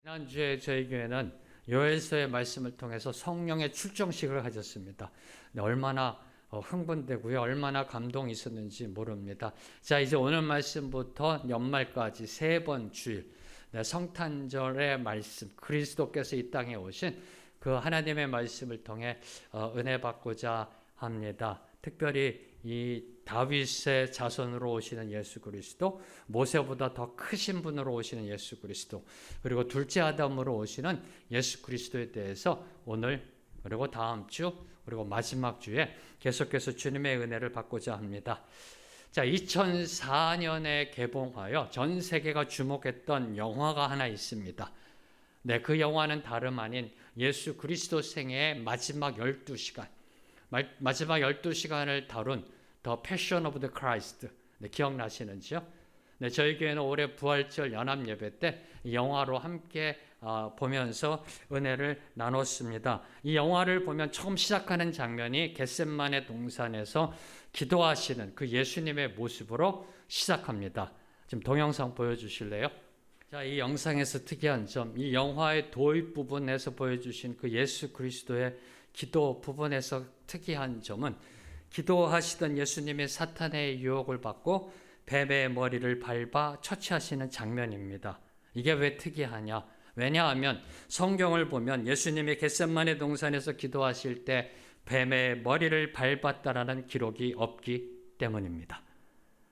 지난주에 저희 교회는 요엘서의 말씀을 통해서 성령의 출정식을 가졌습니다. 얼마나 흥분되고요. 얼마나 감동이 있었는지 모릅니다. 자, 이제 오늘 말씀부터 연말까지 세 번 주일, 성탄절의 말씀, 그리스도께서 이 땅에 오신 그 하나님의 말씀을 통해 은혜 받고자 합니다. 특별히 이 다윗의 자손으로 오시는 예수 그리스도, 모세보다 더 크신 분으로 오시는 예수 그리스도, 그리고 둘째 아담으로 오시는 예수 그리스도에 대해서 오늘 그리고 다음 주 그리고 마지막 주에 계속해서 주님의 은혜를 받고자 합니다. 자, 2004년에 개봉하여 전 세계가 주목했던 영화가 하나 있습니다. 네, 그 영화는 다름 아닌 예수 그리스도 생애의 마지막 12시간, 마지막 12시간을 다룬 The Passion of the Christ. 네, 기억나시는지요? 네, 저희 교회는 올해 부활절 연합 예배 때 이 영화로 함께 보면서 은혜를 나눴습니다. 이 영화를 보면 처음 시작하는 장면이 겟셋마네 동산에서 기도하시는 그 예수님의 모습으로 시작합니다. 지금 동영상 보여주실래요? 자, 이 영상에서 특이한 점, 이 영화의 도입 부분에서 보여주신 그 예수 그리스도의 기도 부분에서 특이한 점은 기도하시던 예수님이 사탄의 유혹을 받고 뱀의 머리를 밟아 처치하시는 장면입니다. 이게 왜 특이하냐? 왜냐하면 성경을 보면 예수님이 겟셋마네 동산에서 기도하실 때 뱀의 머리를 밟았다라는 기록이 없기 때문입니다.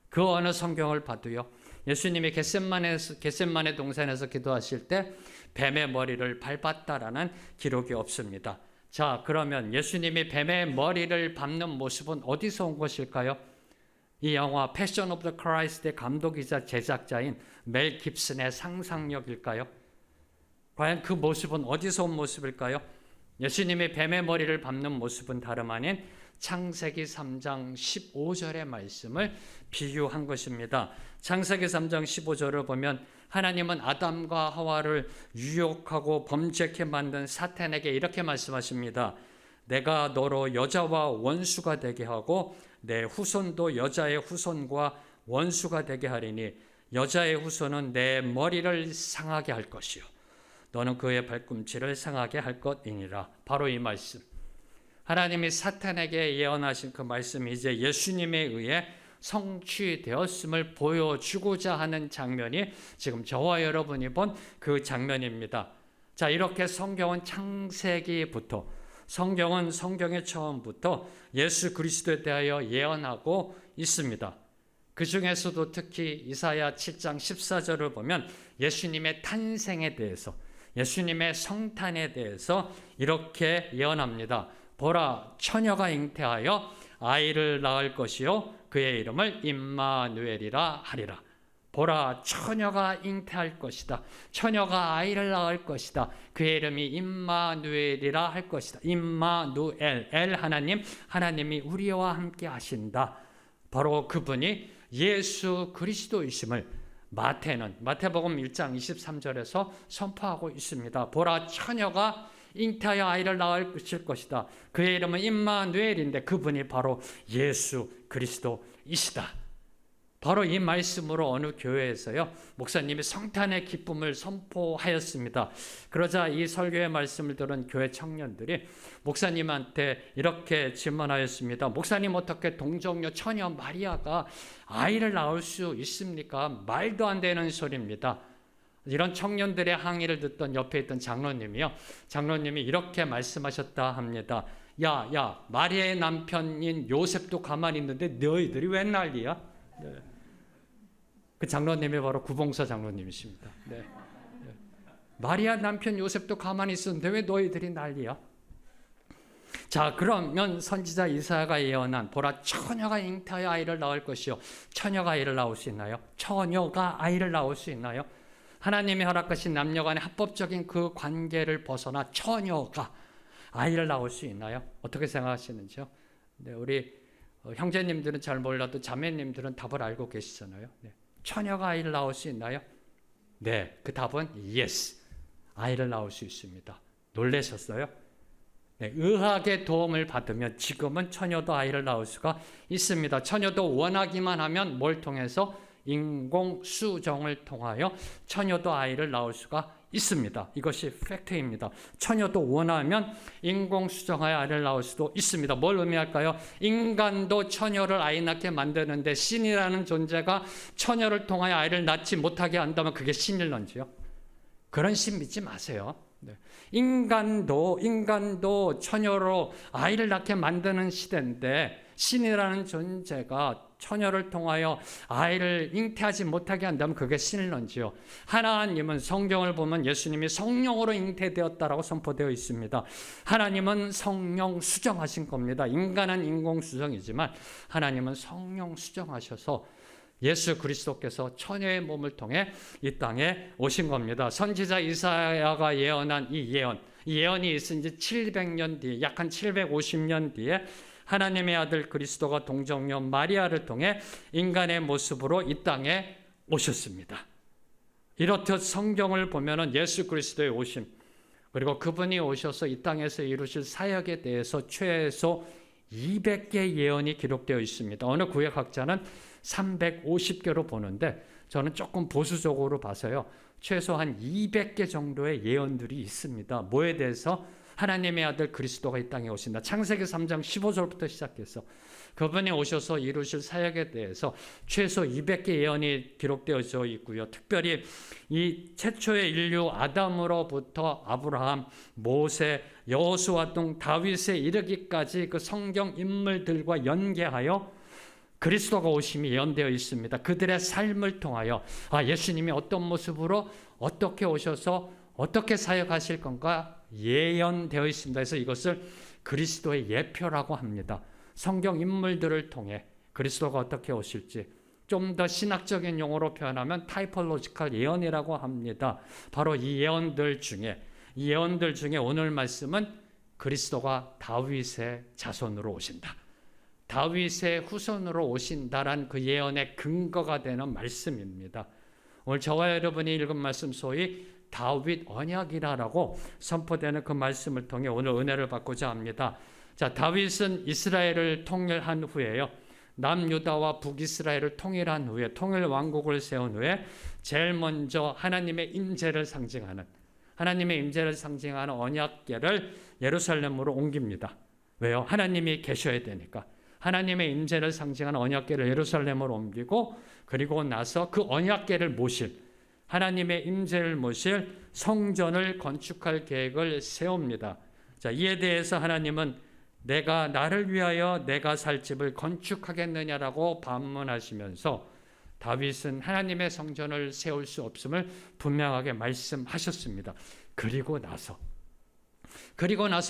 그 어느 성경을 봐도요, 예수님이 겟셋마네 동산에서 기도하실 때 뱀의 머리를 밟았다라는 기록이 없습니다. 자, 그러면 예수님이 뱀의 머리를 밟는 모습은 어디서 온 것일까요? 이 영화 패션 오브 더 크라이스트의 감독이자 제작자인 멜 깁슨의 상상력일까요? 과연 그 모습은 어디서 온 모습일까요? 예수님이 뱀의 머리를 밟는 모습은 다름 아닌 창세기 3장 15절의 말씀을 비유한 것입니다. 창세기 3장 15절을 보면 하나님은 아담과 하와를 유혹하고 범죄케 만든 사탄에게 이렇게 말씀하십니다. 내가 너로 여자와 원수가 되게 하고 내 후손도 여자의 후손과 원수가 되게 하리니 여자의 후손은 내 머리를 상하게 할 것이요 너는 그의 발꿈치를 상하게 할 것이니라. 바로 이 말씀, 하나님이 사탄에게 예언하신 그 말씀이 이제 예수님에 의해 성취되었음을 보여주고자 하는 장면이 지금 저와 여러분이 본 그 장면입니다. 자, 이렇게 성경은 창세기부터, 성경은 성경의 처음부터 예수 그리스도에 대하여 예언하고 있습니다. 그 중에서도 특히 이사야 7장 14절을 보면 예수님의 탄생에 대해서, 예수님의 성탄에 대해서 이렇게 예언합니다. 보라, 처녀가 잉태하여 아이를 낳을 것이요 그의 이름을 임마누엘이라 하리라. 보라, 처녀가 잉태할 것이다. 처녀가 아이를 낳을 것이다. 그의 이름이 임마누엘이라 할 것이다. 임마누엘, 엘 하나님, 하나님이 우리와 함께 하신다. 바로 그분이 예수 그리스도이심을 마태복음 1장 23절에서 선포하고 있습니다. 보라, 처녀가 잉태하여 아이를 낳을 것이다. 그의 이름은 임마누엘인데 그분이 바로 예수 그리스도이시다. 바로 이 말씀으로 어느 교회에서요, 목사님이 성탄의 기쁨을 선포하였습니다. 그러자 이 설교의 말씀을 들은 교회 청년들이 목사님한테 이렇게 질문하였습니다. 목사님, 어떻게 동정녀 처녀 마리아가 아이를 낳을 수 있습니까? 말도 안 되는 소리입니다. 이런 청년들의 항의를 듣던 옆에 있던 장로님이 이렇게 말씀하셨다 합니다. 야, 마리아의 남편인 요셉도 가만히 있는데 너희들이 왜 난리야? 네. 그 장로님이 바로 구봉서 장로님이십니다. 네. 마리아 남편 요셉도 가만히 있었는데 왜 너희들이 난리야? 자, 그러면 선지자 이사야가 예언한 보라, 처녀가 잉태하여 아이를 낳을 것이요. 처녀가 아이를 낳을 수 있나요? 처녀가 아이를 낳을 수 있나요? 하나님이 허락하신 남녀간의 합법적인 그 관계를 벗어나 처녀가 아이를 낳을 수 있나요? 어떻게 생각하시는지요? 네, 우리 형제님들은 잘 몰라도 자매님들은 답을 알고 계시잖아요. 네. 처녀가 아이를 낳을 수 있나요? 네, 그 답은 yes. 아이를 낳을 수 있습니다. 놀라셨어요? 네, 의학의 도움을 받으면 지금은 처녀도 아이를 낳을 수가 있습니다. 처녀도 원하기만 하면 뭘 통해서? 인공수정을 통하여 처녀도 아이를 낳을 수가 있습니다. 이것이 팩트입니다. 처녀도 원하면 인공수정하여 아이를 낳을 수도 있습니다. 뭘 의미할까요? 인간도 처녀를 아이 낳게 만드는데 신이라는 존재가 처녀를 통하여 아이를 낳지 못하게 한다면 그게 신일런지요? 그런 신 믿지 마세요. 네. 인간도 처녀로 아이를 낳게 만드는 시대인데 신이라는 존재가 처녀를 통하여 아이를 잉태하지 못하게 한다면 그게 신일런지요? 하나님은 성경을 보면 예수님이 성령으로 잉태되었다라고 선포되어 있습니다. 하나님은 성령 수정하신 겁니다. 인간은 인공 수정이지만 하나님은 성령 수정하셔서 예수 그리스도께서 처녀의 몸을 통해 이 땅에 오신 겁니다. 선지자 이사야가 예언한 이 예언이 있은 지 700년 뒤에, 약 한 750년 뒤에 하나님의 아들 그리스도가 동정녀 마리아를 통해 인간의 모습으로 이 땅에 오셨습니다. 이렇듯 성경을 보면은 예수 그리스도의 오심, 그리고 그분이 오셔서 이 땅에서 이루실 사역에 대해서 최소 200개 예언이 기록되어 있습니다. 어느 구약학자는 350개로 보는데 저는 조금 보수적으로 봐서요, 최소 한 200개 정도의 예언들이 있습니다. 뭐에 대해서? 하나님의 아들 그리스도가 이 땅에 오신다. 창세기 3장 15절부터 시작해서 그분이 오셔서 이루실 사역에 대해서 최소 200개 예언이 기록되어져 있고요. 특별히 이 최초의 인류 아담으로부터 아브라함, 모세, 여호수아 등 다윗에 이르기까지 그 성경 인물들과 연계하여 그리스도가 오심이 예언되어 있습니다. 그들의 삶을 통하여 예수님이 어떤 모습으로 어떻게 오셔서 어떻게 사역하실 건가 예언되어 있습니다. 그래서 이것을 그리스도의 예표라고 합니다. 성경 인물들을 통해 그리스도가 어떻게 오실지 좀 더 신학적인 용어로 표현하면 타이폴로지컬 예언이라고 합니다. 바로 이 예언들 중에 오늘 말씀은 그리스도가 다윗의 자손으로 오신다, 다윗의 후손으로 오신다란 그 예언의 근거가 되는 말씀입니다. 오늘 저와 여러분이 읽은 말씀 소위 다윗 언약이라고 선포되는 그 말씀을 통해 오늘 은혜를 받고자 합니다. 자, 다윗은 이스라엘을 통일한 후에요, 남유다와 북이스라엘을 통일한 후에, 통일 왕국을 세운 후에 제일 먼저 하나님의 임재를 상징하는 언약궤를 예루살렘으로 옮깁니다. 왜요? 하나님이 계셔야 되니까. 하나님의 임재를 상징하는 언약궤를 예루살렘으로 옮기고, 그리고 나서 그 언약궤를 모실, 하나님의 임재를 모실 성전을 건축할 계획을 세웁니다. 자, 이에 대해서 하나님은 내가 나를 위하여 내가 살 집을 건축하겠느냐라고 반문하시면서 다윗은 하나님의 성전을 세울 수 없음을 분명하게 말씀하셨습니다. 그리고 나서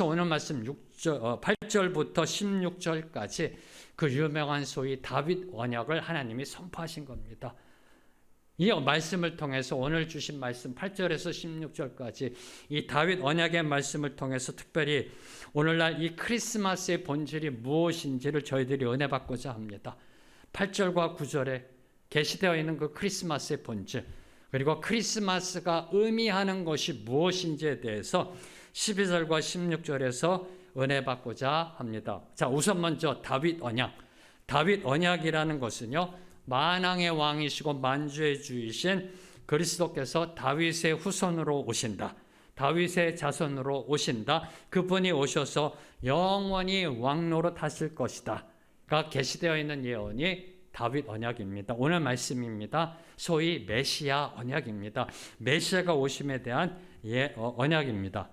오늘 말씀 8절부터 16절까지 그 유명한 소위 다윗 언약을 하나님이 선포하신 겁니다. 이 말씀을 통해서 오늘 주신 말씀 8절에서 16절까지 이 다윗 언약의 말씀을 통해서 특별히 오늘날 이 크리스마스의 본질이 무엇인지를 저희들이 은혜 받고자 합니다. 8절과 9절에 계시되어 있는 그 크리스마스의 본질, 그리고 크리스마스가 의미하는 것이 무엇인지에 대해서 12절과 16절에서 은혜 받고자 합니다. 자, 우선 먼저 다윗 언약이라는 것은요, 만왕의 왕이시고 만주의 주이신 그리스도께서 다윗의 후손으로 오신다, 다윗의 자손으로 오신다, 그분이 오셔서 영원히 왕노릇 하실 것이다 가 계시되어 있는 예언이 다윗 언약입니다. 오늘 말씀입니다. 소위 메시아 언약입니다. 메시아가 오심에 대한 언약입니다.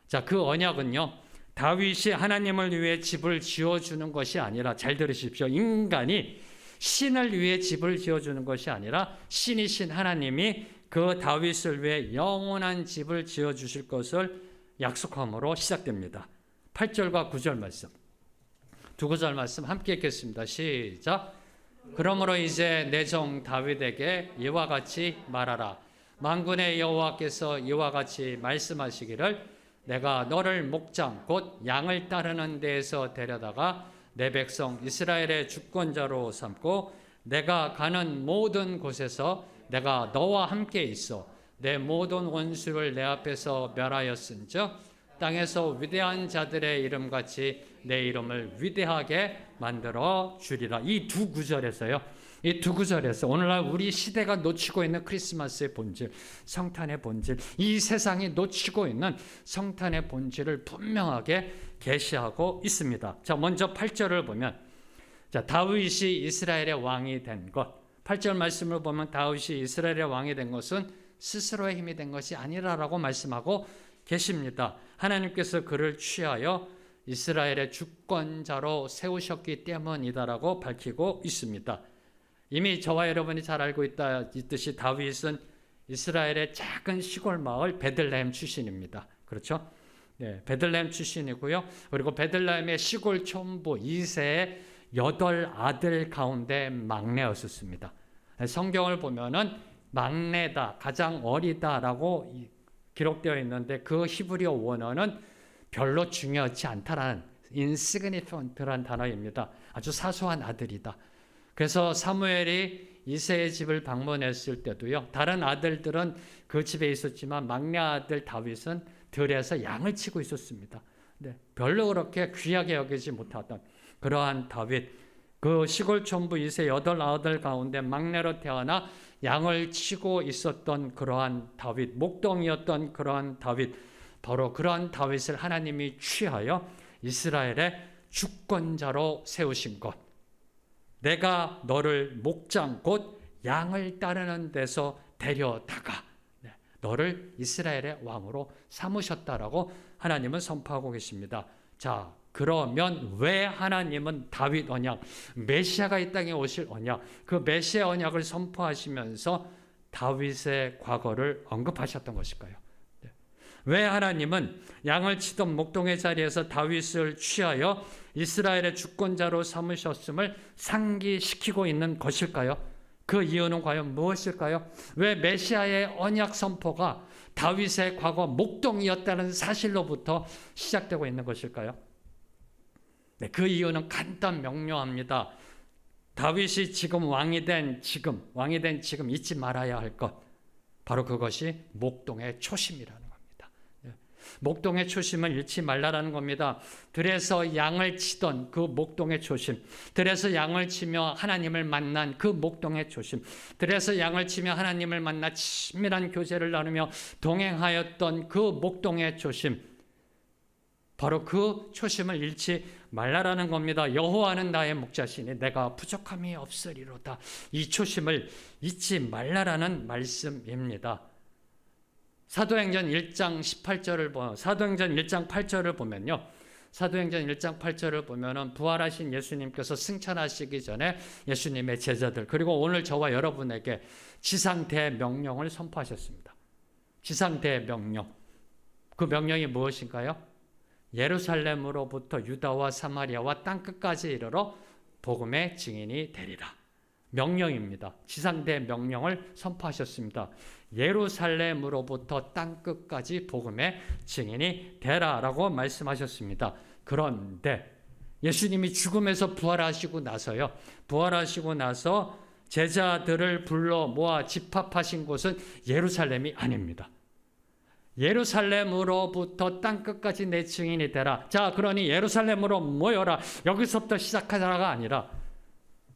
자, 그 언약은요, 다윗이 하나님을 위해 집을 지어주는 것이 아니라, 잘 들으십시오, 인간이 신을 위해 집을 지어주는 것이 아니라 신이신 하나님이 그 다윗을 위해 영원한 집을 지어주실 것을 약속함으로 시작됩니다. 8절과 9절 말씀, 두 구절 말씀 함께 읽겠습니다. 시작. 그러므로 이제 내 종 다윗에게 이와 같이 말하라. 만군의 여호와께서 이와 같이 말씀하시기를 내가 너를 목장 곧 양을 따르는 데에서 데려다가 내 백성 이스라엘의 주권자로 삼고 내가 가는 모든 곳에서 내가 너와 함께 있어 내 모든 원수를 내 앞에서 멸하였은즉 땅에서 위대한 자들의 이름같이 내 이름을 위대하게 만들어 주리라. 이 두 구절에서요, 이 두 구절에서 오늘날 우리 시대가 놓치고 있는 크리스마스의 본질, 성탄의 본질, 이 세상이 놓치고 있는 성탄의 본질을 분명하게 계시하고 있습니다. 자, 먼저 8절을 보면, 자, 다윗이 이스라엘의 왕이 된 것. 8절 말씀을 보면 다윗이 이스라엘의 왕이 된 것은 스스로의 힘이 된 것이 아니라라고 말씀하고 계십니다. 하나님께서 그를 취하여 이스라엘의 주권자로 세우셨기 때문이다라고 밝히고 있습니다. 이미 저와 여러분이 잘 알고 있듯이 다윗은 이스라엘의 작은 시골 마을 베들레헴 출신입니다. 그렇죠? 네, 베들레헴 출신이고요. 그리고 베들레헴의 시골 촌부 2세의 8아들 가운데 막내였었습니다. 성경을 보면은 막내다, 가장 어리다라고 기록되어 있는데 그 히브리어 원어는 별로 중요하지 않다라는 insignificant라는 단어입니다. 아주 사소한 아들이다. 그래서 사무엘이 이새의 집을 방문했을 때도요, 다른 아들들은 그 집에 있었지만 막내 아들 다윗은 들에서 양을 치고 있었습니다. 네, 별로 그렇게 귀하게 여기지 못하던 그러한 다윗, 그 시골 촌부 이새 8아들 가운데 막내로 태어나 양을 치고 있었던 그러한 다윗, 목동이었던 그러한 다윗, 바로 그러한 다윗을 하나님이 취하여 이스라엘의 주권자로 세우신 것. 내가 너를 목장 곧 양을 따르는 데서 데려다가 너를 이스라엘의 왕으로 삼으셨다라고 하나님은 선포하고 계십니다. 자, 그러면 왜 하나님은 다윗 언약, 메시아가 이 땅에 오실 언약, 그 메시아 언약을 선포하시면서 다윗의 과거를 언급하셨던 것일까요? 왜 하나님은 양을 치던 목동의 자리에서 다윗을 취하여 이스라엘의 주권자로 삼으셨음을 상기시키고 있는 것일까요? 그 이유는 과연 무엇일까요? 왜 메시아의 언약 선포가 다윗의 과거 목동이었다는 사실로부터 시작되고 있는 것일까요? 네, 그 이유는 간단 명료합니다. 다윗이 지금 왕이 된 지금 잊지 말아야 할 것, 바로 그것이 목동의 초심이라는 겁니다. 목동의 초심을 잃지 말라라는 겁니다. 들에서 양을 치던 그 목동의 초심, 들에서 양을 치며 하나님을 만난 그 목동의 초심, 들에서 양을 치며 하나님을 만나 친밀한 교제를 나누며 동행하였던 그 목동의 초심, 바로 그 초심을 잃지 말라라는 겁니다. 여호와는 나의 목자시니 내가 부족함이 없으리로다. 이 초심을 잊지 말라라는 말씀입니다. 사도행전 1장 18절을 사도행전 1장 8절을 보면요. 사도행전 1장 8절을 보면은 부활하신 예수님께서 승천하시기 전에 예수님의 제자들, 그리고 오늘 저와 여러분에게 지상대 명령을 선포하셨습니다. 지상대 명령. 그 명령이 무엇인가요? 예루살렘으로부터 유다와 사마리아와 땅끝까지 이르러 복음의 증인이 되리라. 명령입니다. 지상대 명령을 선포하셨습니다. 예루살렘으로부터 땅끝까지 복음의 증인이 되라라고 말씀하셨습니다. 그런데 예수님이 죽음에서 부활하시고 나서 제자들을 불러 모아 집합하신 곳은 예루살렘이 아닙니다. 예루살렘으로부터 땅끝까지 내 증인이 되라. 자, 그러니 예루살렘으로 모여라. 여기서부터 시작하라가 아니라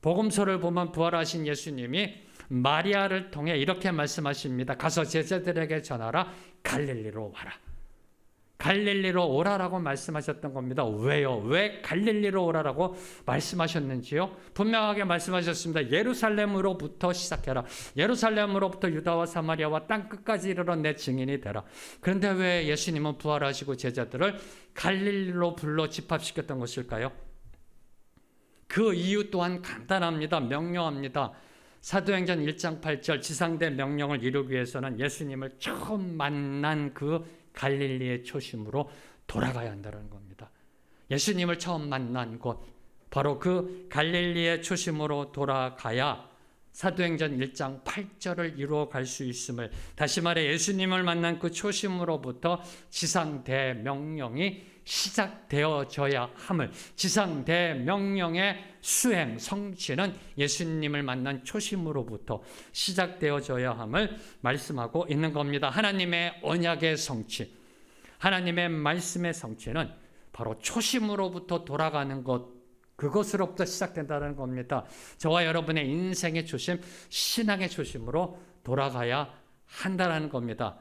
복음서를 보면 부활하신 예수님이 마리아를 통해 이렇게 말씀하십니다. 가서 제자들에게 전하라. 갈릴리로 와라. 갈릴리로 오라라고 말씀하셨던 겁니다. 왜요? 왜 갈릴리로 오라라고 말씀하셨는지요? 분명하게 말씀하셨습니다. 예루살렘으로부터 시작해라. 예루살렘으로부터 유다와 사마리아와 땅끝까지 이르러 내 증인이 되라. 그런데 왜 예수님은 부활하시고 제자들을 갈릴리로 불러 집합시켰던 것일까요? 그 이유 또한 간단합니다. 명료합니다. 사도행전 1장 8절 지상대 명령을 이루기 위해서는 예수님을 처음 만난 그 갈릴리의 초심으로 돌아가야 한다는 겁니다. 예수님을 처음 만난 곳, 바로 그 갈릴리의 초심으로 돌아가야 사도행전 1장 8절을 이루어갈 수 있음을, 다시 말해 예수님을 만난 그 초심으로부터 지상대명령이 시작되어져야 함을, 지상대명령의 수행, 성취는 예수님을 만난 초심으로부터 시작되어져야 함을 말씀하고 있는 겁니다. 하나님의 언약의 성취, 하나님의 말씀의 성취는 바로 초심으로부터 돌아가는 것, 그것으로부터 시작된다는 겁니다. 저와 여러분의 인생의 초심, 신앙의 초심으로 돌아가야 한다는 겁니다.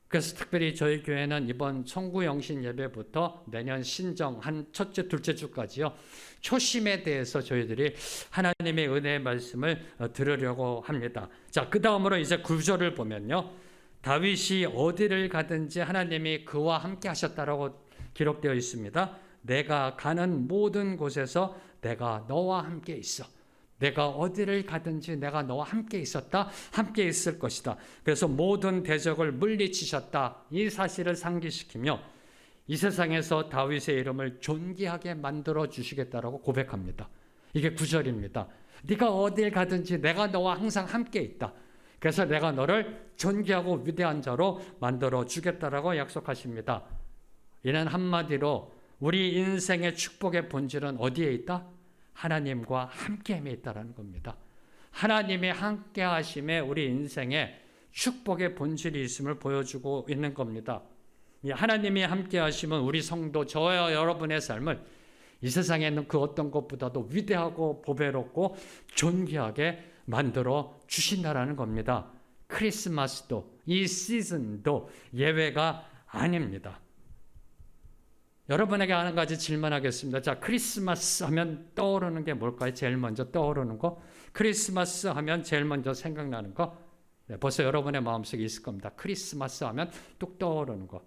그래서 특별히 저희 교회는 이번 청구영신 예배부터 내년 신정 한 첫째, 둘째 주까지요. 초심에 대해서 저희들이 하나님의 은혜의 말씀을 들으려고 합니다. 자, 그 다음으로 이제 9절을 보면요. 다윗이 어디를 가든지 하나님이 그와 함께 하셨다라고 기록되어 있습니다. 내가 가는 모든 곳에서 내가 너와 함께 있어. 내가 어디를 가든지 내가 너와 함께 있었다. 함께 있을 것이다. 그래서 모든 대적을 물리치셨다. 이 사실을 상기시키며 이 세상에서 다윗의 이름을 존귀하게 만들어 주시겠다라고 고백합니다. 이게 9절입니다. 네가 어딜 가든지 내가 너와 항상 함께 있다. 그래서 내가 너를 존귀하고 위대한 자로 만들어 주겠다라고 약속하십니다. 이는 한마디로 우리 인생의 축복의 본질은 어디에 있다? 하나님과 함께함에 있다는 겁니다. 하나님의 함께하심에 우리 인생에 축복의 본질이 있음을 보여주고 있는 겁니다. 하나님이 함께하심은 우리 성도 저와 여러분의 삶을 이 세상에 있는 그 어떤 것보다도 위대하고 보배롭고 존귀하게 만들어 주신다라는 겁니다. 크리스마스도 이 시즌도 예외가 아닙니다. 여러분에게 한 가지 질문하겠습니다. 자, 크리스마스 하면 떠오르는 게 뭘까요? 제일 먼저 떠오르는 거? 크리스마스 하면 제일 먼저 생각나는 거? 네, 벌써 여러분의 마음속에 있을 겁니다. 크리스마스 하면 뚝 떠오르는 거.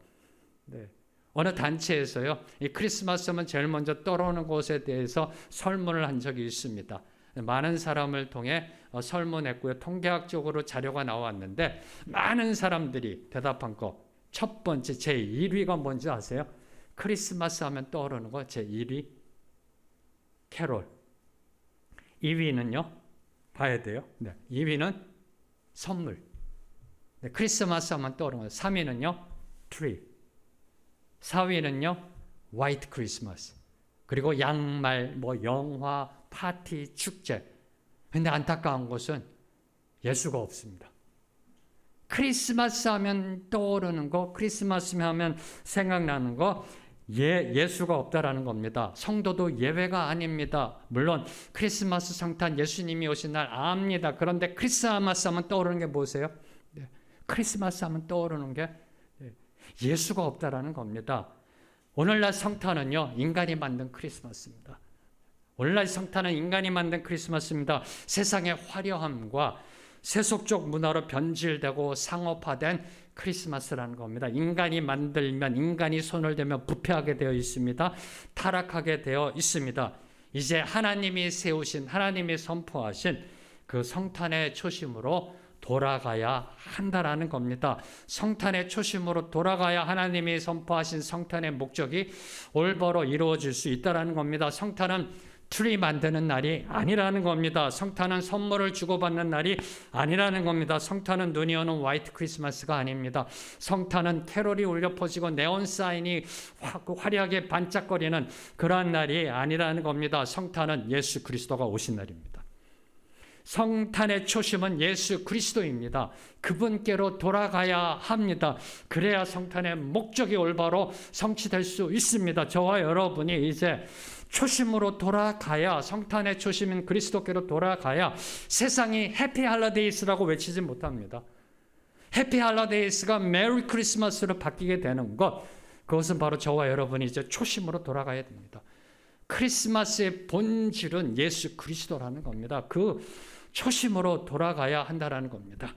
네. 어느 단체에서요, 이 크리스마스 하면 제일 먼저 떠오르는 것에 대해서 설문을 한 적이 있습니다. 많은 사람을 통해 설문했고요. 통계학적으로 자료가 나왔는데 많은 사람들이 대답한 거. 첫 번째 제 1위가 뭔지 아세요? 크리스마스 하면 떠오르는 거 제 1위 캐롤. 2위는요. 봐야 돼요. 네. 2위는 선물. 네. 크리스마스 하면 떠오르는 거. 3위는요. 트리. 4위는요. 화이트 크리스마스. 그리고 양말, 영화, 파티, 축제. 근데 안타까운 것은 예수가 없습니다. 크리스마스 하면 떠오르는 거, 크리스마스 하면 생각나는 거, 예수가 없다라는 겁니다. 성도도 예외가 아닙니다. 물론 크리스마스 성탄 예수님이 오신 날 압니다. 그런데 크리스마스 하면 떠오르는 게 뭐세요? 네. 크리스마스 하면 떠오르는 게 예수가 없다라는 겁니다. 오늘날 성탄은요, 인간이 만든 크리스마스입니다. 오늘날 성탄은 인간이 만든 크리스마스입니다. 세상의 화려함과 세속적 문화로 변질되고 상업화된 크리스마스라는 겁니다. 인간이 만들면, 인간이 손을 대면 부패하게 되어 있습니다. 타락하게 되어 있습니다. 이제 하나님이 세우신, 하나님이 선포하신 그 성탄의 초심으로 돌아가야 한다라는 겁니다. 성탄의 초심으로 돌아가야 하나님이 선포하신 성탄의 목적이 올바로 이루어질 수 있다라는 겁니다. 성탄은 트리 만드는 날이 아니라는 겁니다. 성탄은 선물을 주고받는 날이 아니라는 겁니다. 성탄은 눈이 오는 화이트 크리스마스가 아닙니다. 성탄은 캐롤이 울려 퍼지고 네온 사인이 화려하게 반짝거리는 그러한 날이 아니라는 겁니다. 성탄은 예수 그리스도가 오신 날입니다. 성탄의 초심은 예수 그리스도입니다. 그분께로 돌아가야 합니다. 그래야 성탄의 목적이 올바로 성취될 수 있습니다. 저와 여러분이 이제 초심으로 돌아가야, 성탄의 초심인 그리스도께로 돌아가야 세상이 해피 할러데이스라고 외치지 못합니다. 해피 할러데이스가 메리 크리스마스로 바뀌게 되는 것, 그것은 바로 저와 여러분이 이제 초심으로 돌아가야 됩니다. 크리스마스의 본질은 예수 그리스도라는 겁니다. 그 초심으로 돌아가야 한다는 겁니다.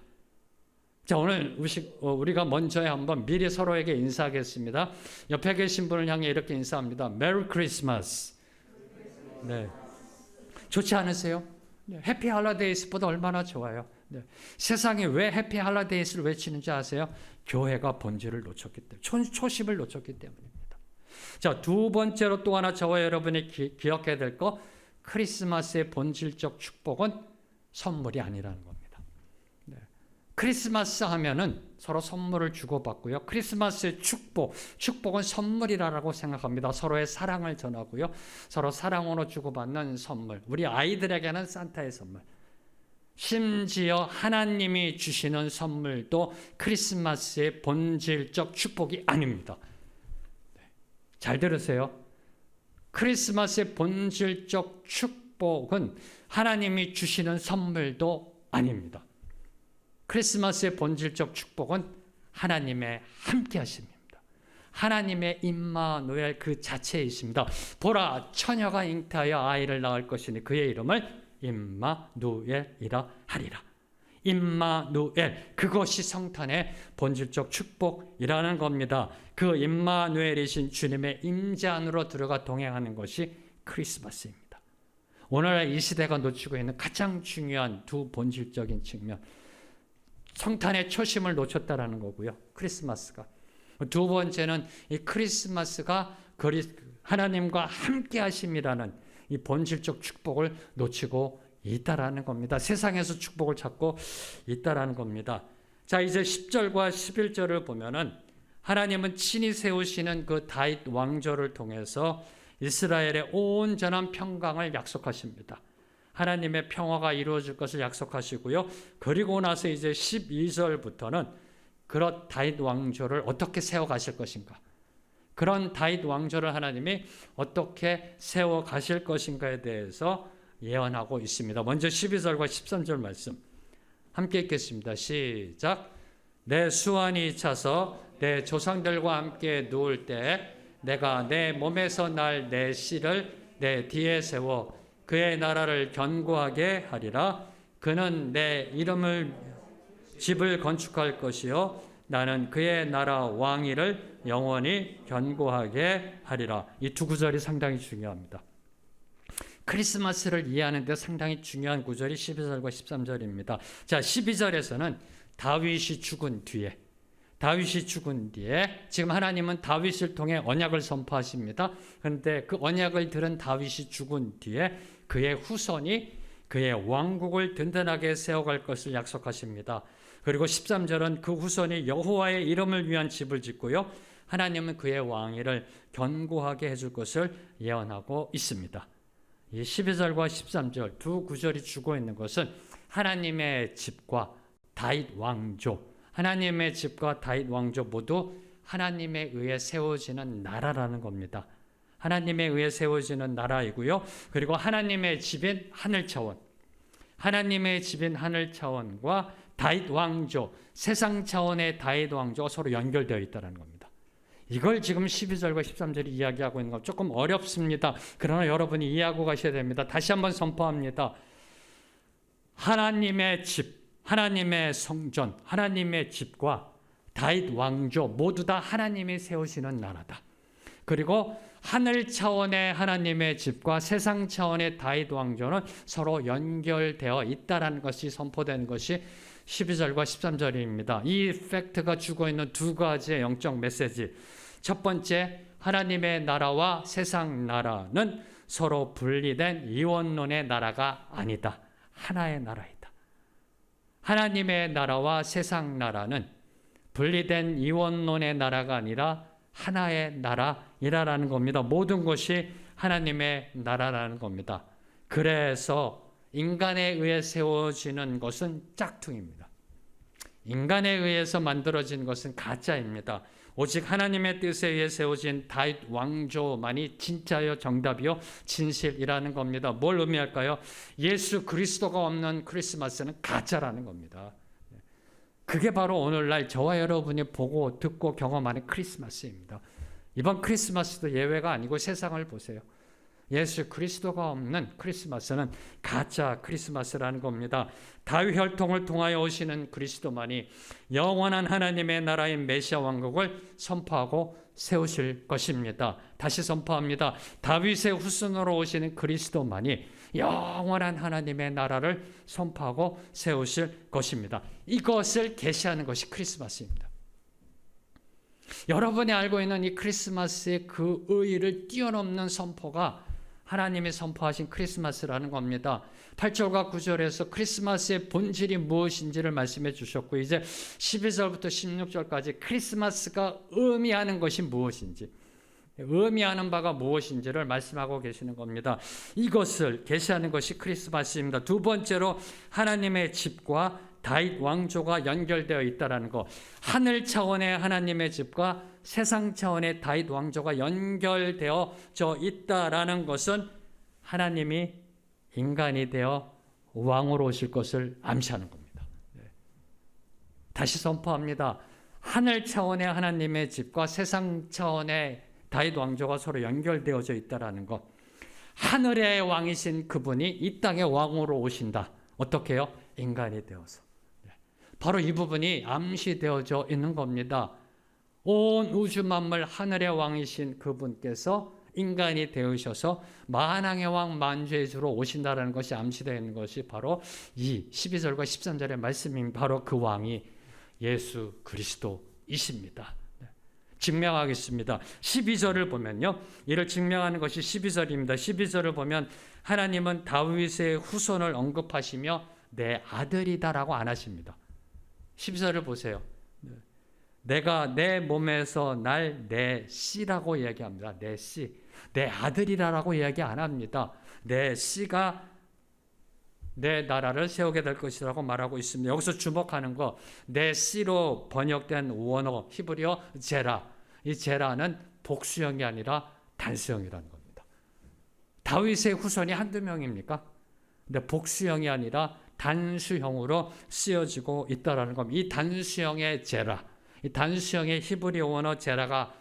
자, 오늘 우리가 먼저 한번 미리 서로에게 인사하겠습니다. 옆에 계신 분을 향해 이렇게 인사합니다. 메리 크리스마스. 네. 좋지 않으세요? 네. 해피 할러데이스보다 얼마나 좋아요. 네. 세상이 왜 해피 할러데이스를 외치는지 아세요? 교회가 본질을 놓쳤기 때문에, 초심을 놓쳤기 때문입니다. 자, 두 번째로 또 하나 저와 여러분이 기억해야 될 거, 크리스마스의 본질적 축복은 선물이 아니라는 겁니다. 네. 크리스마스 하면은 서로 선물을 주고받고요. 크리스마스의 축복은 선물이라고 생각합니다. 서로의 사랑을 전하고요. 서로 사랑으로 주고받는 선물. 우리 아이들에게는 산타의 선물. 심지어 하나님이 주시는 선물도 크리스마스의 본질적 축복이 아닙니다. 잘 들으세요. 크리스마스의 본질적 축복은 하나님이 주시는 선물도 아닙니다. 크리스마스의 본질적 축복은 하나님의 함께 하심입니다. 하나님의 임마누엘 그 자체이십니다. 보라, 처녀가 잉태하여 아이를 낳을 것이니 그의 이름을 임마누엘이라 하리라. 임마누엘, 그것이 성탄의 본질적 축복이라는 겁니다. 그 임마누엘이신 주님의 임재 안으로 들어가 동행하는 것이 크리스마스입니다. 오늘날 이 시대가 놓치고 있는 가장 중요한 두 본질적인 측면, 성탄의 초심을 놓쳤다라는 거고요. 크리스마스가. 두 번째는 이 크리스마스가 하나님과 함께 하심이라는 이 본질적 축복을 놓치고 있다라는 겁니다. 세상에서 축복을 찾고 있다라는 겁니다. 자, 이제 10절과 11절을 보면은 하나님은 친히 세우시는 그 다윗 왕조를 통해서 이스라엘의 온전한 평강을 약속하십니다. 하나님의 평화가 이루어질 것을 약속하시고요. 그리고 나서 이제 12절부터는 그런 다윗 왕조를 어떻게 세워 가실 것인가? 그런 다윗 왕조를 하나님이 어떻게 세워 가실 것인가에 대해서 예언하고 있습니다. 먼저 12절과 13절 말씀 함께 읽겠습니다. 시작. 내 수완이 차서 내 조상들과 함께 누울 때 내가 내 몸에서 날 내 씨를 내 뒤에 세워 그의 나라를 견고하게 하리라. 그는 내 이름을 집을 건축할 것이요 나는 그의 나라 왕위를 영원히 견고하게 하리라. 이 두 구절이 상당히 중요합니다. 크리스마스를 이해하는 데 상당히 중요한 구절이 12절과 13절입니다. 자, 12절에서는 다윗이 죽은 뒤에 지금 하나님은 다윗을 통해 언약을 선포하십니다. 그런데 그 언약을 들은 다윗이 죽은 뒤에 그의 후손이 그의 왕국을 든든하게 세워갈 것을 약속하십니다. 그리고 13절은 그 후손이 여호와의 이름을 위한 집을 짓고요. 하나님은 그의 왕위를 견고하게 해줄 것을 예언하고 있습니다. 이 12절과 13절 두 구절이 주고 있는 것은 하나님의 집과 다윗 왕조, 하나님의 집과 다윗 왕조 모두 하나님에 의해 세워지는 나라라는 겁니다. 하나님에 의해 세워지는 나라이고요. 그리고 하나님의 집인 하늘 차원, 하나님의 집인 하늘 차원과 다윗 왕조, 세상 차원의 다윗 왕조가 서로 연결되어 있다는 겁니다. 이걸 지금 12절과 13절이 이야기하고 있는 건 조금 어렵습니다. 그러나 여러분이 이해하고 가셔야 됩니다. 다시 한번 선포합니다. 하나님의 집, 하나님의 성전, 하나님의 집과 다윗 왕조 모두 다 하나님이 세우시는 나라다. 그리고 하늘 차원의 하나님의 집과 세상 차원의 다윗 왕조는 서로 연결되어 있다는 것이 선포된 것이 12절과 13절입니다. 이 팩트가 주고 있는 두 가지의 영적 메시지. 첫 번째, 하나님의 나라와 세상 나라는 서로 분리된 이원론의 나라가 아니다. 하나의 나라이다. 하나님의 나라와 세상 나라는 분리된 이원론의 나라가 아니라 하나의 나라이라는 겁니다. 모든 것이 하나님의 나라라는 겁니다. 그래서 인간에 의해 세워지는 것은 짝퉁입니다. 인간에 의해서 만들어진 것은 가짜입니다. 오직 하나님의 뜻에 의해 세워진 다윗 왕조만이 진짜요, 정답이요, 진실이라는 겁니다. 뭘 의미할까요? 예수 그리스도가 없는 크리스마스는 가짜라는 겁니다. 그게 바로 오늘날 저와 여러분이 보고 듣고 경험하는 크리스마스입니다. 이번 크리스마스도 예외가 아니고 세상을 보세요. 예수 그리스도가 없는 크리스마스는 가짜 크리스마스라는 겁니다. 다윗 혈통을 통하여 오시는 그리스도만이 영원한 하나님의 나라인 메시아 왕국을 선포하고 세우실 것입니다. 다시 선포합니다. 다윗의 후손으로 오시는 그리스도만이 영원한 하나님의 나라를 선포하고 세우실 것입니다. 이것을 계시하는 것이 크리스마스입니다. 여러분이 알고 있는 이 크리스마스의 그 의의를 뛰어넘는 선포가 하나님이 선포하신 크리스마스라는 겁니다. 8절과 9절에서 크리스마스의 본질이 무엇인지를 말씀해 주셨고, 이제 12절부터 16절까지 크리스마스가 의미하는 것이 무엇인지, 의미하는 바가 무엇인지를 말씀하고 계시는 겁니다. 이것을 계시하는 것이 크리스마스입니다. 두 번째로 하나님의 집과 다윗 왕조가 연결되어 있다라는 것, 하늘 차원의 하나님의 집과 세상 차원의 다윗 왕조가 연결되어져 있다라는 것은 하나님이 인간이 되어 왕으로 오실 것을 암시하는 겁니다. 다시 선포합니다. 하늘 차원의 하나님의 집과 세상 차원의 다윗 왕조가 서로 연결되어져 있다라는 것. 하늘의 왕이신 그분이 이 땅의 왕으로 오신다. 어떻게요? 인간이 되어서. 바로 이 부분이 암시되어져 있는 겁니다. 온 우주 만물 하늘의 왕이신 그분께서 인간이 되으셔서 만왕의 왕 만주의 주로 오신다라는 것이 암시되어 있는 것이 바로 이 12절과 13절의 말씀인 바로 그 왕이 예수 그리스도이십니다. 증명하겠습니다. 12절을 보면요. 이를 증명하는 것이 12절입니다. 12절을 보면 하나님은 다윗의 후손을 언급하시며 내 아들이다라고 안 하십니다. 12절을 보세요. 내가 내 몸에서 날 내 씨라고 이야기합니다. 내 씨. 내 아들이라고 이야기 안 합니다. 내 씨가 내 나라를 세우게 될 것이라고 말하고 있습니다. 여기서 주목하는 거, 내 씨로 번역된 원어 히브리어 제라. 이 제라는 복수형이 아니라 단수형이라는 겁니다. 다윗의 후손이 한두 명입니까? 근데 복수형이 아니라 단수형으로 쓰여지고 있다라는 겁니다. 이 단수형의 제라, 이 단수형의 히브리어 원어 제라가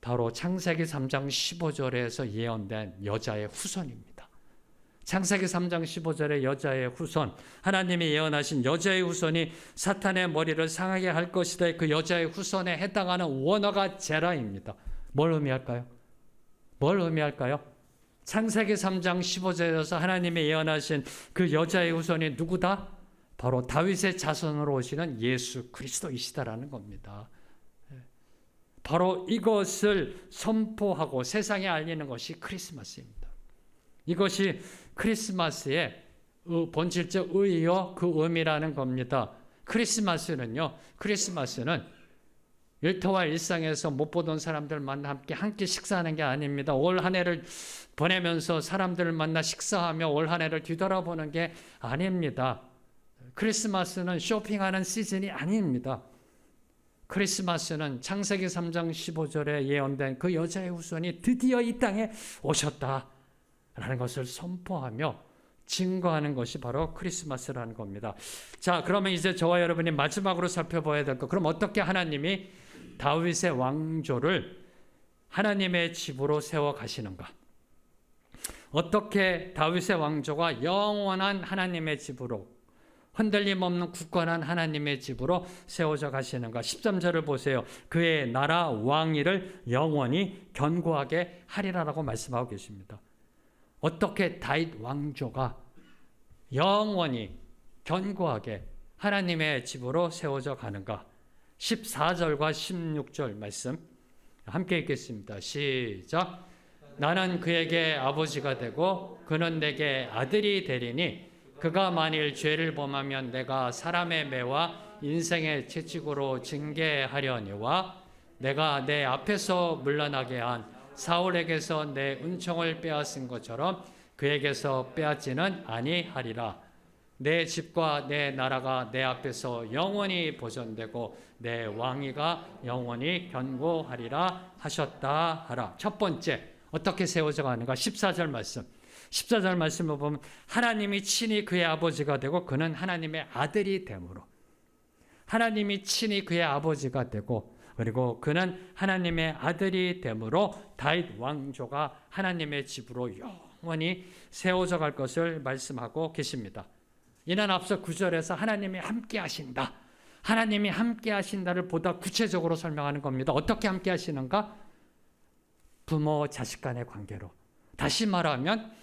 바로 창세기 3장 15절에서 예언된 여자의 후손입니다. 창세기 3장 15절의 여자의 후손, 하나님이 예언하신 여자의 후손이 사탄의 머리를 상하게 할 것이다. 그 여자의 후손에 해당하는 원어가 제라입니다. 뭘 의미할까요? 뭘 의미할까요? 창세기 3장 15절에서 하나님이 예언하신 그 여자의 후손이 누구다? 바로 다윗의 자손으로 오시는 예수 그리스도이시다라는 겁니다. 바로 이것을 선포하고 세상에 알리는 것이 크리스마스입니다. 이것이 크리스마스의 본질적 의의요, 그 의미라는 겁니다. 크리스마스는 일터와 일상에서 못 보던 사람들만 함께 식사하는 게 아닙니다. 올 한 해를 보내면서 사람들을 만나 식사하며 올 한 해를 뒤돌아보는 게 아닙니다. 크리스마스는 쇼핑하는 시즌이 아닙니다. 크리스마스는 창세기 3장 15절에 예언된 그 여자의 후손이 드디어 이 땅에 오셨다라는 것을 선포하며 증거하는 것이 바로 크리스마스라는 겁니다. 자, 그러면 이제 저와 여러분이 마지막으로 살펴봐야 될 것, 그럼 어떻게 하나님이 다윗의 왕조를 하나님의 집으로 세워 가시는가? 어떻게 다윗의 왕조가 영원한 하나님의 집으로, 흔들림 없는 굳건한 하나님의 집으로 세워져 가시는가? 13절을 보세요. 그의 나라 왕위를 영원히 견고하게 하리라라고 말씀하고 계십니다. 어떻게 다윗 왕조가 영원히 견고하게 하나님의 집으로 세워져 가는가? 14절과 16절 말씀 함께 읽겠습니다. 시작. 나는 그에게 아버지가 되고 그는 내게 아들이 되리니 그가 만일 죄를 범하면 내가 사람의 매와 인생의 채찍으로 징계하려니와 내가 내 앞에서 물러나게 한 사울에게서 내 은총을 빼앗은 것처럼 그에게서 빼앗지는 아니하리라. 내 집과 내 나라가 내 앞에서 영원히 보존되고 내 왕위가 영원히 견고하리라 하셨다 하라. 첫 번째, 어떻게 세워져 가는가? 14절 말씀. 14절 말씀을 보면 하나님이 친히 그의 아버지가 되고 그는 하나님의 아들이 되므로, 하나님이 친히 그의 아버지가 되고 그리고 그는 하나님의 아들이 되므로 다윗 왕조가 하나님의 집으로 영원히 세워져 갈 것을 말씀하고 계십니다. 이는 앞서 9절에서 하나님이 함께 하신다, 하나님이 함께 하신다를 보다 구체적으로 설명하는 겁니다. 어떻게 함께 하시는가? 부모 자식 간의 관계로. 다시 말하면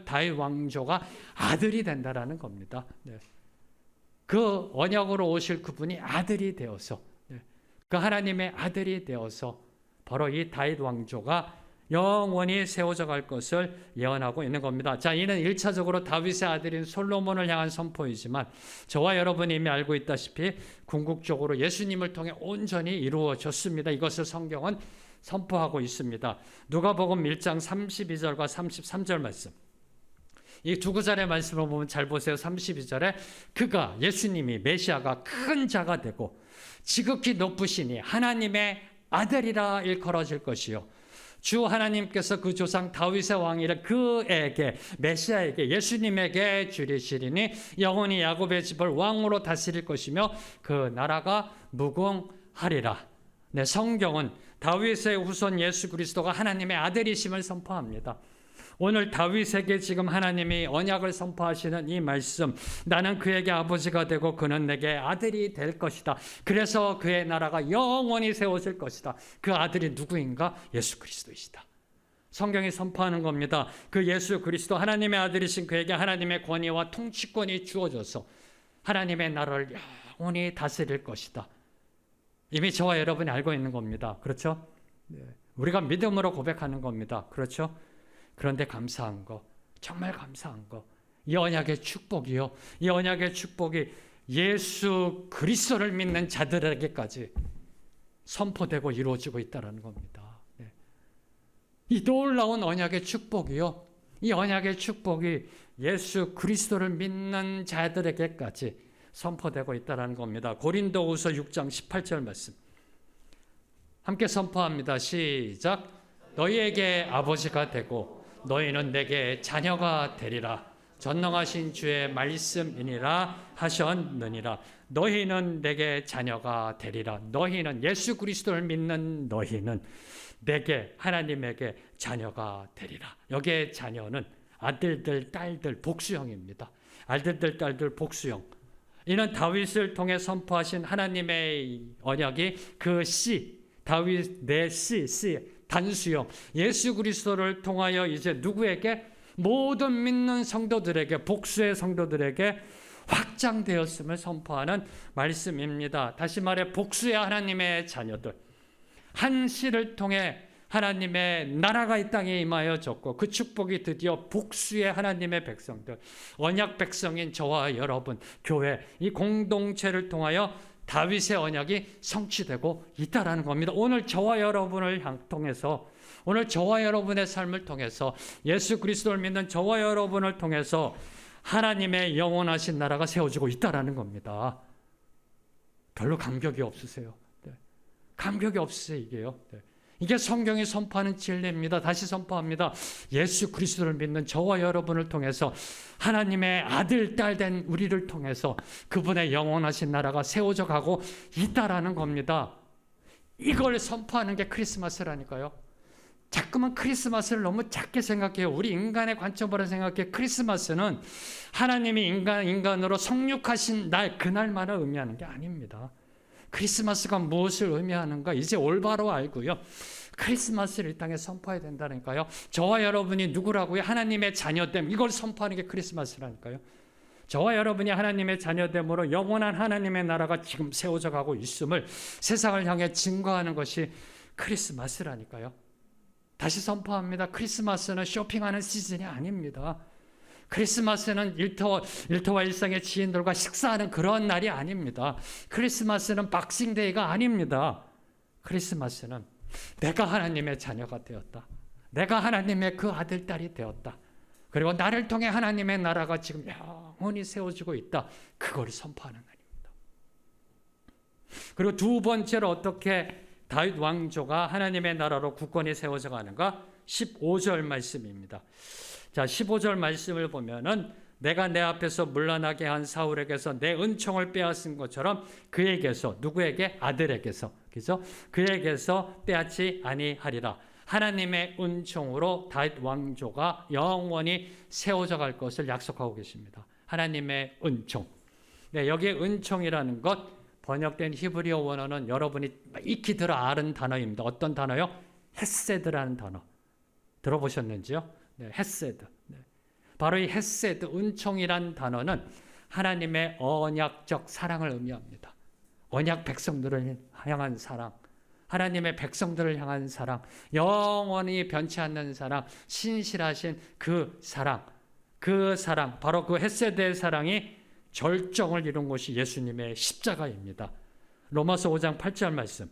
다윗 왕조가 아들이 된다라는 겁니다. 그 언약으로 오실 그분이 아들이 되어서, 그 하나님의 아들이 되어서 바로 이 다윗 왕조가 영원히 세워져 갈 것을 예언하고 있는 겁니다. 자, 이는 1차적으로 다윗의 아들인 솔로몬을 향한 선포이지만 저와 여러분이 이미 알고 있다시피 궁극적으로 예수님을 통해 온전히 이루어졌습니다. 이것을 성경은 선포하고 있습니다. 누가복음 1장 32절과 33절 말씀. 이 두 구절의 말씀을 보면 잘 보세요. 32절에 그가 예수님이 메시아가 큰 자가 되고 지극히 높으시니 하나님의 아들이라 일컬어질 것이요 주 하나님께서 그 조상 다윗의 왕위를 그에게 메시아에게 예수님에게 주리시리니 영원히 야곱의 집을 왕으로 다스릴 것이며 그 나라가 무궁하리라. 네, 성경은 다윗의 후손 예수 그리스도가 하나님의 아들이심을 선포합니다. 오늘 다윗에게 지금 하나님이 언약을 선포하시는 이 말씀, 나는 그에게 아버지가 되고 그는 내게 아들이 될 것이다. 그래서 그의 나라가 영원히 세워질 것이다. 그 아들이 누구인가? 예수 그리스도이시다. 성경이 선포하는 겁니다. 그 예수 그리스도 하나님의 아들이신 그에게 하나님의 권위와 통치권이 주어져서 하나님의 나라를 영원히 다스릴 것이다. 이미 저와 여러분이 알고 있는 겁니다. 그렇죠? 우리가 믿음으로 고백하는 겁니다. 그렇죠? 그런데 감사한 거, 정말 감사한 거, 이 언약의 축복이요. 이 언약의 축복이 예수 그리스도를 믿는 자들에게까지 선포되고 이루어지고 있다는 겁니다. 이 놀라운 언약의 축복이요. 이 언약의 축복이 예수 그리스도를 믿는 자들에게까지 선포되고 있다는 겁니다. 고린도후서 6장 18절 말씀. 함께 선포합니다. 시작. 너희에게 아버지가 되고 너희는 내게 자녀가 되리라. 전능하신 주의 말씀이니라 하셨느니라. 너희는 내게 자녀가 되리라. 너희는 예수 그리스도를 믿는 너희는 내게 하나님에게 자녀가 되리라. 여기에 자녀는 아들들, 딸들, 복수형입니다. 아들들, 딸들, 복수형. 이는 다윗을 통해 선포하신 하나님의 언약이 그 씨, 다윗 내 씨, 단수형 예수 그리스도를 통하여 이제 누구에게? 모든 믿는 성도들에게, 복수의 성도들에게 확장되었음을 선포하는 말씀입니다. 다시 말해 복수의 하나님의 자녀들, 한 씨를 통해 하나님의 나라가 이 땅에 임하여졌고 그 축복이 드디어 복수의 하나님의 백성들, 언약 백성인 저와 여러분, 교회, 이 공동체를 통하여 다윗의 언약이 성취되고 있다는 겁니다. 오늘 저와 여러분을 통해서, 오늘 저와 여러분의 삶을 통해서, 예수 그리스도를 믿는 저와 여러분을 통해서 하나님의 영원하신 나라가 세워지고 있다는 겁니다. 별로 감격이 없으세요? 네. 감격이 없으세요, 이게요? 네. 이게 성경이 선포하는 진리입니다. 다시 선포합니다. 예수 그리스도를 믿는 저와 여러분을 통해서 하나님의 아들, 딸 된 우리를 통해서 그분의 영원하신 나라가 세워져 가고 있다라는 겁니다. 이걸 선포하는 게 크리스마스라니까요. 자꾸만 크리스마스를 너무 작게 생각해요. 우리 인간의 관점으로 생각해. 크리스마스는 하나님이 인간으로 성육하신 날, 그날만을 의미하는 게 아닙니다. 크리스마스가 무엇을 의미하는가 이제 올바로 알고요. 크리스마스를 이 땅에 선포해야 된다니까요. 저와 여러분이 누구라고요? 하나님의 자녀됨. 이걸 선포하는 게 크리스마스라니까요. 저와 여러분이 하나님의 자녀됨으로 영원한 하나님의 나라가 지금 세워져 가고 있음을 세상을 향해 증거하는 것이 크리스마스라니까요. 다시 선포합니다. 크리스마스는 쇼핑하는 시즌이 아닙니다. 크리스마스는 일터와 일상의 지인들과 식사하는 그런 날이 아닙니다. 크리스마스는 박싱데이가 아닙니다. 크리스마스는 내가 하나님의 자녀가 되었다. 내가 하나님의 그 아들, 딸이 되었다. 그리고 나를 통해 하나님의 나라가 지금 영원히 세워지고 있다. 그걸 선포하는 날입니다. 그리고 두 번째로 어떻게 다윗 왕조가 하나님의 나라로 굳건히 세워져 가는가? 15절 말씀입니다. 자, 15절 말씀을 보면은 내가 내 앞에서 물러나게 한 사울에게서 내 은총을 빼앗은 것처럼 그에게서, 누구에게? 아들에게서, 그죠? 그에게서 빼앗지 아니하리라. 하나님의 은총으로 다윗 왕조가 영원히 세워져 갈 것을 약속하고 계십니다. 하나님의 은총. 네, 여기에 은총이라는 것, 번역된 히브리어 원어는 여러분이 익히 들어 아는 단어입니다. 어떤 단어요? 헤세드라는 단어. 들어보셨는지요? 네, 헤세드. 네. 바로 이 헤세드, 은총이란 단어는 하나님의 언약적 사랑을 의미합니다. 언약 백성들을 향한 사랑, 하나님의 백성들을 향한 사랑, 영원히 변치 않는 사랑, 신실하신 그 사랑, 바로 그 헤세드의 사랑이 절정을 이룬 것이 예수님의 십자가입니다. 로마서 5장 8절 말씀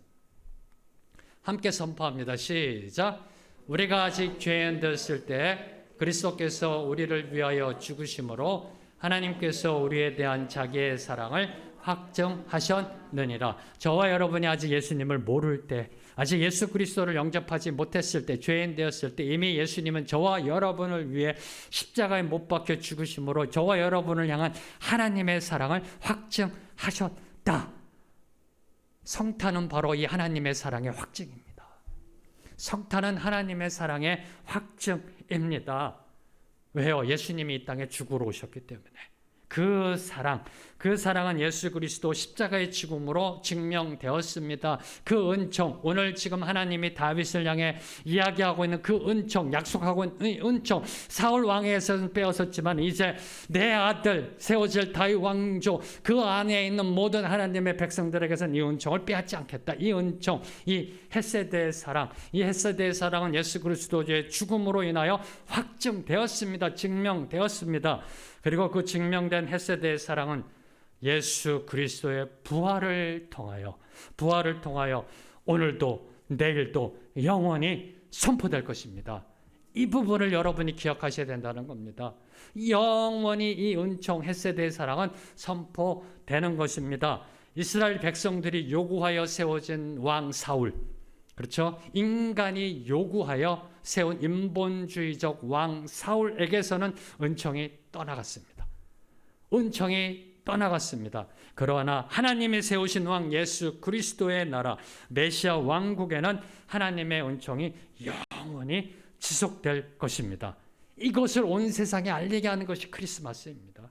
함께 선포합니다. 시작. 우리가 아직 죄인 되었을 때 그리스도께서 우리를 위하여 죽으심으로 하나님께서 우리에 대한 자기의 사랑을 확증하셨느니라. 저와 여러분이 아직 예수님을 모를 때, 아직 예수 그리스도를 영접하지 못했을 때, 죄인 되었을 때 이미 예수님은 저와 여러분을 위해 십자가에 못 박혀 죽으심으로 저와 여러분을 향한 하나님의 사랑을 확증하셨다. 성탄은 바로 이 하나님의 사랑의 확증입니다. 성탄은 하나님의 사랑의 확증입니다. 왜요? 예수님이 이 땅에 죽으러 오셨기 때문에. 그 사랑은 예수 그리스도 십자가의 죽음으로 증명되었습니다. 그 은총, 오늘 지금 하나님이 다윗을 향해 이야기하고 있는 그 은총, 약속하고 있는 은총, 사울 왕에서는 빼앗았지만 이제 내 아들 세워질 다윗 왕조, 그 안에 있는 모든 하나님의 백성들에게서는 이 은총을 빼앗지 않겠다. 이 은총, 이 헷세대의 사랑, 이 헷세대의 사랑은 예수 그리스도의 죽음으로 인하여 확증되었습니다. 증명되었습니다. 그리고 그 증명된 헷세대의 사랑은 예수 그리스도의 부활을 통하여 오늘도 내일도 영원히 선포될 것입니다. 이 부분을 여러분이 기억하셔야 된다는 겁니다. 영원히 이 은총 헷세대의 사랑은 선포되는 것입니다. 이스라엘 백성들이 요구하여 세워진 왕 사울, 그렇죠? 인간이 요구하여 세운 인본주의적 왕 사울에게서는 은총이 떠나갔습니다. 은총이 떠나갔습니다. 그러나 하나님이 세우신 왕 예수 그리스도의 나라 메시아 왕국에는 하나님의 은총이 영원히 지속될 것입니다. 이것을 온 세상에 알리게 하는 것이 크리스마스입니다.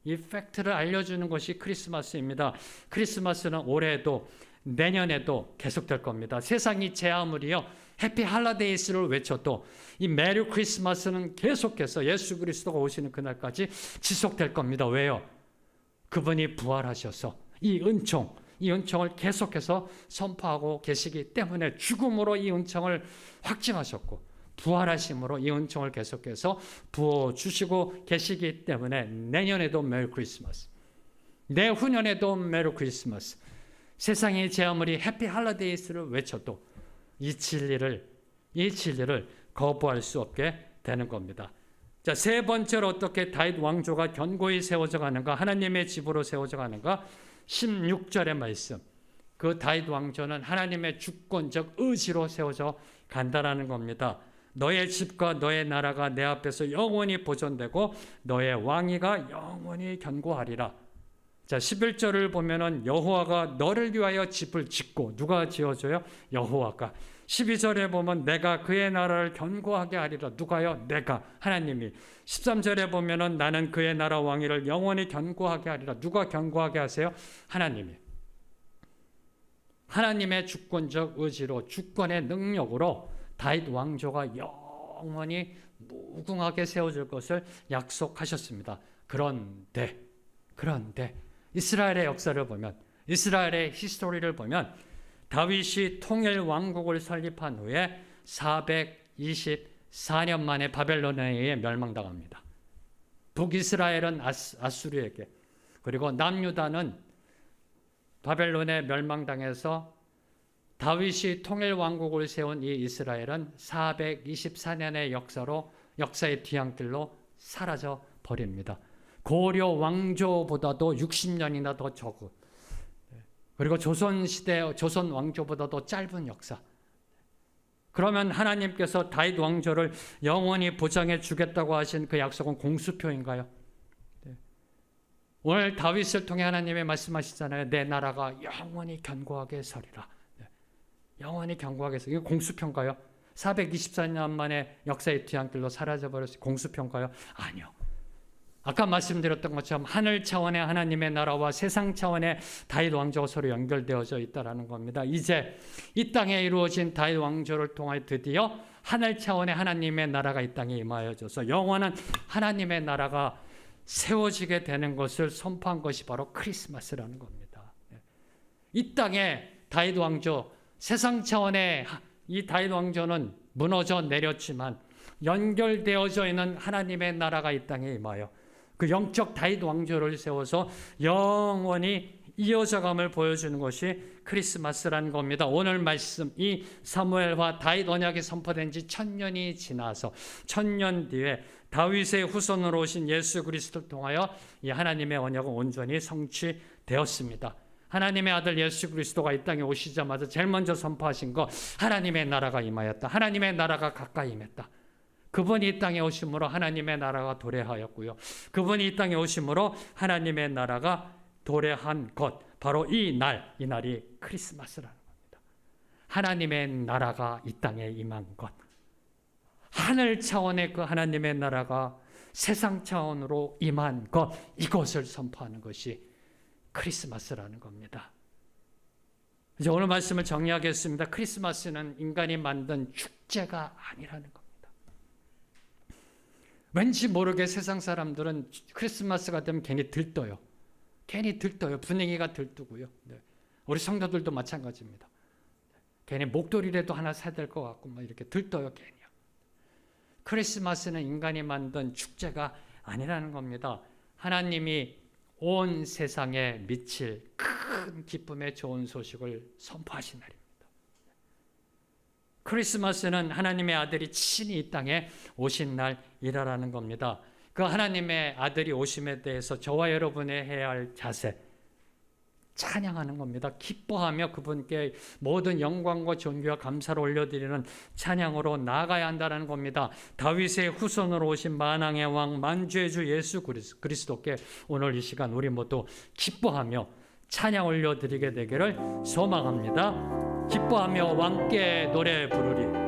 이 팩트를 알려주는 것이 크리스마스입니다. 크리스마스는 올해도 내년에도 계속될 겁니다. 세상이 제 아무리요 해피 할라데이스를 외쳐도 이 메리 크리스마스는 계속해서 예수 그리스도가 오시는 그날까지 지속될 겁니다. 왜요? 그분이 부활하셔서 이 은총을 계속해서 선포하고 계시기 때문에 죽음으로 이 은총을 확증하셨고 부활하심으로 이 은총을 계속해서 부어주시고 계시기 때문에 내년에도 메리 크리스마스, 내후년에도 메리 크리스마스, 세상이 제 아무리 해피 할라데이스를 외쳐도 이 진리를 거부할 수 없게 되는 겁니다. 자, 세 번째로 어떻게 다윗 왕조가 견고히 세워져 가는가, 하나님의 집으로 세워져 가는가? 16절의 말씀. 그 다윗 왕조는 하나님의 주권적 의지로 세워져 간다라는 겁니다. 너의 집과 너의 나라가 내 앞에서 영원히 보존되고 너의 왕위가 영원히 견고하리라. 자, 11절을 보면은 여호와가 너를 위하여 집을 짓고, 누가 지어줘요? 여호와가. 12절에 보면 내가 그의 나라를 견고하게 하리라. 누가요? 내가, 하나님이. 13절에 보면은 나는 그의 나라 왕위를 영원히 견고하게 하리라. 누가 견고하게 하세요? 하나님이. 하나님의 주권적 의지로, 주권의 능력으로 다윗 왕조가 영원히 무궁하게 세워질 것을 약속하셨습니다. 그런데 이스라엘의 역사를 보면, 이스라엘의 히스토리를 보면 다윗이 통일 왕국을 설립한 후에 424년 만에 바벨론에 의해 멸망당합니다. 북이스라엘은 아수르에게, 그리고 남유다는 바벨론에 멸망당해서 다윗이 통일 왕국을 세운 이 이스라엘은 424년의 역사의 뒤안길로 사라져 버립니다. 고려 왕조보다도 60년이나 더 적은, 그리고 조선시대 조선 왕조보다도 짧은 역사. 그러면 하나님께서 다윗 왕조를 영원히 보장해 주겠다고 하신 그 약속은 공수표인가요? 오늘 다윗을 통해 하나님이 말씀하시잖아요. 내 나라가 영원히 견고하게 서리라. 영원히 견고하게 서. 이거 공수표인가요? 424년 만에 역사의 뒤안길로 사라져버렸어요. 공수표인가요? 아니요. 아까 말씀드렸던 것처럼 하늘 차원의 하나님의 나라와 세상 차원의 다윗 왕조가 서로 연결되어져 있다는 겁니다. 이제 이 땅에 이루어진 다윗 왕조를 통해 드디어 하늘 차원의 하나님의 나라가 이 땅에 임하여져서 영원한 하나님의 나라가 세워지게 되는 것을 선포한 것이 바로 크리스마스라는 겁니다. 이 땅에 다윗 왕조, 세상 차원의 이 다윗 왕조는 무너져 내렸지만 연결되어져 있는 하나님의 나라가 이 땅에 임하여 그 영적 다윗 왕조를 세워서 영원히 이어져감을 보여주는 것이 크리스마스라는 겁니다. 오늘 말씀, 이 사무엘과 다윗 언약이 선포된 지 1000년이 지나서 1000년 뒤에 다윗의 후손으로 오신 예수 그리스도를 통하여 이 하나님의 언약은 온전히 성취되었습니다. 하나님의 아들 예수 그리스도가 이 땅에 오시자마자 제일 먼저 선포하신 거, 하나님의 나라가 임하였다. 하나님의 나라가 가까이 임했다. 그분이 이 땅에 오심으로 하나님의 나라가 도래하였고요. 그분이 이 땅에 오심으로 하나님의 나라가 도래한 것, 바로 이 날이 크리스마스라는 겁니다. 하나님의 나라가 이 땅에 임한 것, 하늘 차원의 그 하나님의 나라가 세상 차원으로 임한 것, 이것을 선포하는 것이 크리스마스라는 겁니다. 이제 오늘 말씀을 정리하겠습니다. 크리스마스는 인간이 만든 축제가 아니라는 겁니다. 왠지 모르게 세상 사람들은 크리스마스가 되면 괜히 들떠요. 분위기가 들뜨고요. 네. 우리 성도들도 마찬가지입니다. 괜히 목도리라도 하나 사야 될 것 같고 막 이렇게 들떠요. 괜히요. 크리스마스는 인간이 만든 축제가 아니라는 겁니다. 하나님이 온 세상에 미칠 큰 기쁨의 좋은 소식을 선포하신 날입니다. 크리스마스는 하나님의 아들이 친히 이 땅에 오신 날이라는 겁니다. 그 하나님의 아들이 오심에 대해서 저와 여러분이 해야 할 자세, 찬양하는 겁니다. 기뻐하며 그분께 모든 영광과 존귀와 감사를 올려드리는 찬양으로 나아가야 한다는 겁니다. 다윗의 후손으로 오신 만왕의 왕 만주의 주 예수 그리스도께 오늘 이 시간 우리 모두 기뻐하며 찬양 올려드리게 되기를 소망합니다. 기뻐하며 왕께 노래 부르리.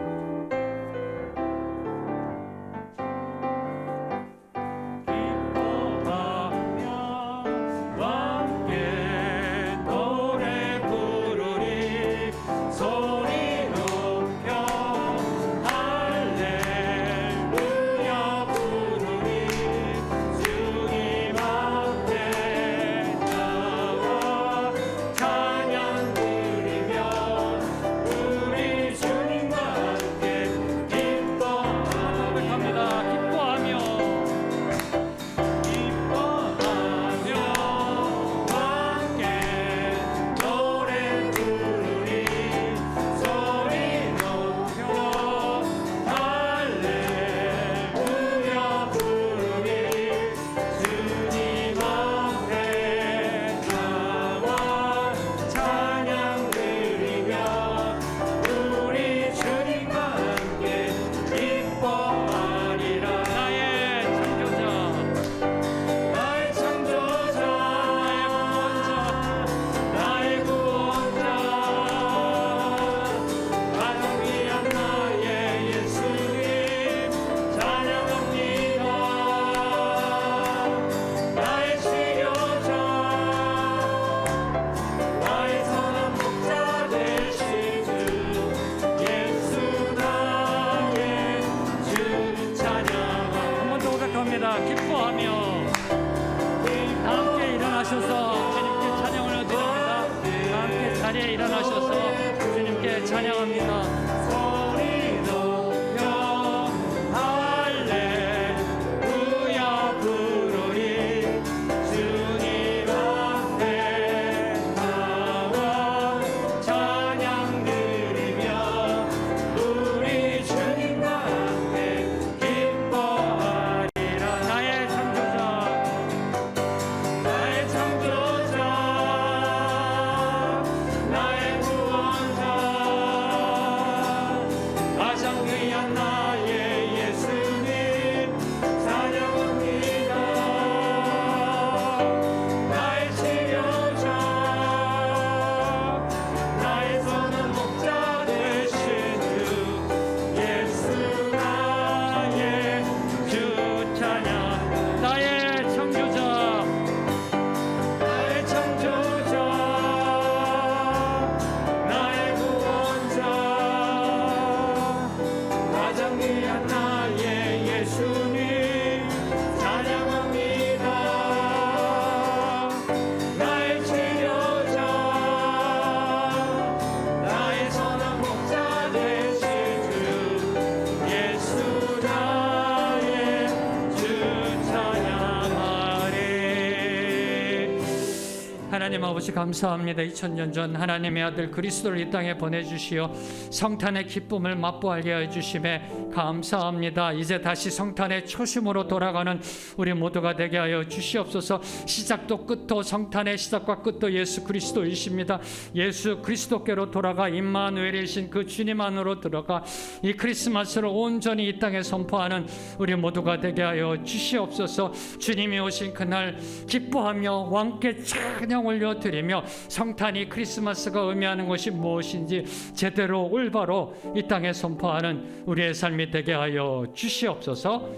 하나님 아버지 감사합니다. 2000년 전 하나님의 아들 그리스도를 이 땅에 보내주시어 성탄의 기쁨을 맛보게 해주심에 감사합니다. 이제 다시 성탄의 초심으로 돌아가는 우리 모두가 되게 하여 주시옵소서. 시작도 끝도 성탄의 시작과 끝도 예수 그리스도이십니다. 예수 그리스도께로 돌아가 임마누엘이신 그 주님 안으로 들어가 이 크리스마스를 온전히 이 땅에 선포하는 우리 모두가 되게 하여 주시옵소서. 주님이 오신 그날 기뻐하며 왕께 찬양 올려드리며 성탄이 크리스마스가 의미하는 것이 무엇인지 제대로 올바로 이 땅에 선포하는 우리의 삶이 되게 하여 주시옵소서.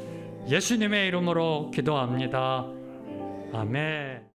예수님의 이름으로 기도합니다. 아멘.